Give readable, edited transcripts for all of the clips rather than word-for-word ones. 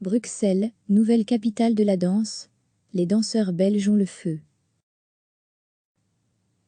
Bruxelles, nouvelle capitale de la danse. Les danseurs belges ont le feu.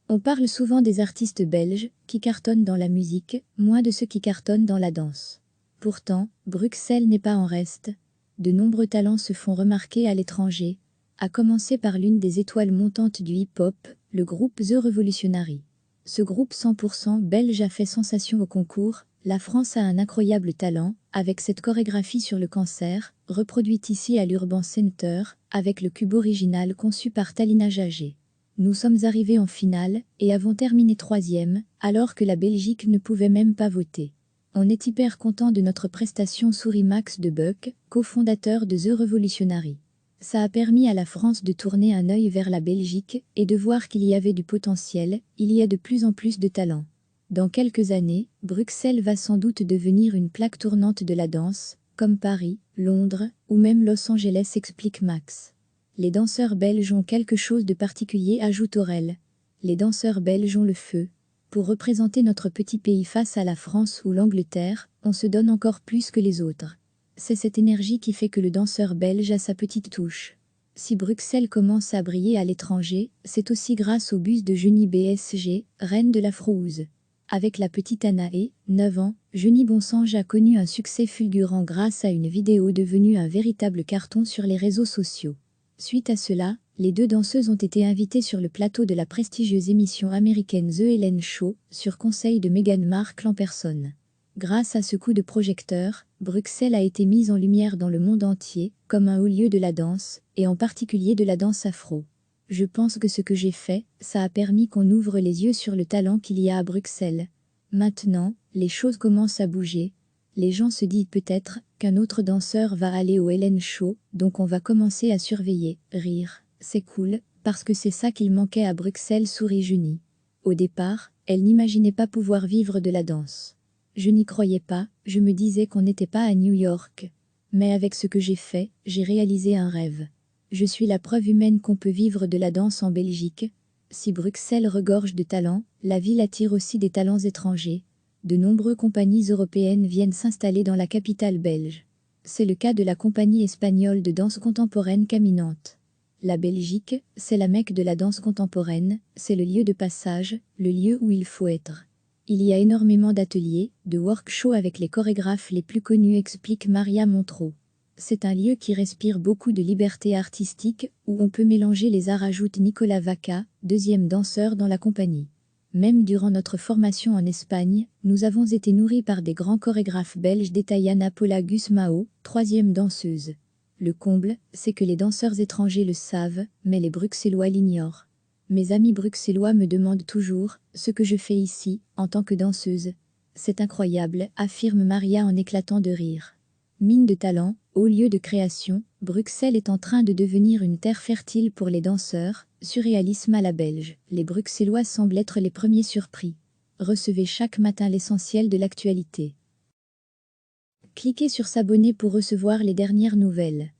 On parle souvent des artistes belges qui cartonnent dans la musique, moins de ceux qui cartonnent dans la danse. Pourtant, Bruxelles n'est pas en reste. De nombreux talents se font remarquer à l'étranger, à commencer par l'une des étoiles montantes du hip-hop, le groupe The Revolutionary. Ce groupe 100% belge a fait sensation au concours. La France a un incroyable talent, avec cette chorégraphie sur le cancer, reproduite ici à l'Urban Center, avec le cube original conçu par Talina Jagé. Nous sommes arrivés en finale et avons terminé 3e, alors que la Belgique ne pouvait même pas voter. On est hyper content de notre prestation, sourit Max de Buck, cofondateur de The Revolutionary. Ça a permis à la France de tourner un œil vers la Belgique et de voir qu'il y avait du potentiel, il y a de plus en plus de talent. Dans quelques années, Bruxelles va sans doute devenir une plaque tournante de la danse, comme Paris, Londres ou même Los Angeles, explique Max. Les danseurs belges ont quelque chose de particulier, ajoute Aurel. Les danseurs belges ont le feu. Pour représenter notre petit pays face à la France ou l'Angleterre, on se donne encore plus que les autres. C'est cette énergie qui fait que le danseur belge a sa petite touche. Si Bruxelles commence à briller à l'étranger, c'est aussi grâce au bus de Jenny BSG, reine de l'Afro-House. Avec la petite Anaé, 9 ans, Jenny Bonsange a connu un succès fulgurant grâce à une vidéo devenue un véritable carton sur les réseaux sociaux. Suite à cela, les deux danseuses ont été invitées sur le plateau de la prestigieuse émission américaine The Ellen Show, sur conseil de Meghan Markle en personne. Grâce à ce coup de projecteur, Bruxelles a été mise en lumière dans le monde entier, comme un haut lieu de la danse, et en particulier de la danse afro. Je pense que ce que j'ai fait, ça a permis qu'on ouvre les yeux sur le talent qu'il y a à Bruxelles. Maintenant, les choses commencent à bouger. Les gens se disent peut-être qu'un autre danseur va aller au Ellen Show, donc on va commencer à surveiller, rire. C'est cool, parce que c'est ça qu'il manquait à Bruxelles, sourit Jenny. Au départ, elle n'imaginait pas pouvoir vivre de la danse. Je n'y croyais pas, je me disais qu'on n'était pas à New York. Mais avec ce que j'ai fait, j'ai réalisé un rêve. Je suis la preuve humaine qu'on peut vivre de la danse en Belgique. Si Bruxelles regorge de talents, la ville attire aussi des talents étrangers. De nombreuses compagnies européennes viennent s'installer dans la capitale belge. C'est le cas de la compagnie espagnole de danse contemporaine Caminante. La Belgique, c'est la Mecque de la danse contemporaine, c'est le lieu de passage, le lieu où il faut être. Il y a énormément d'ateliers, de workshops avec les chorégraphes les plus connus, explique Maria Montreux. C'est un lieu qui respire beaucoup de liberté artistique, où on peut mélanger les arts, ajoute Nicolas Vaca, deuxième danseur dans la compagnie. Même durant notre formation en Espagne, nous avons été nourris par des grands chorégraphes belges, détaille Anna Paula Gusmao, troisième danseuse. Le comble, c'est que les danseurs étrangers le savent, mais les Bruxellois l'ignorent. Mes amis bruxellois me demandent toujours ce que je fais ici, en tant que danseuse. C'est incroyable, affirme Maria en éclatant de rire. Mine de talent, haut lieu de création, Bruxelles est en train de devenir une terre fertile pour les danseurs, surréalisme à la belge. Les Bruxellois semblent être les premiers surpris. Recevez chaque matin l'essentiel de l'actualité. Cliquez sur s'abonner pour recevoir les dernières nouvelles.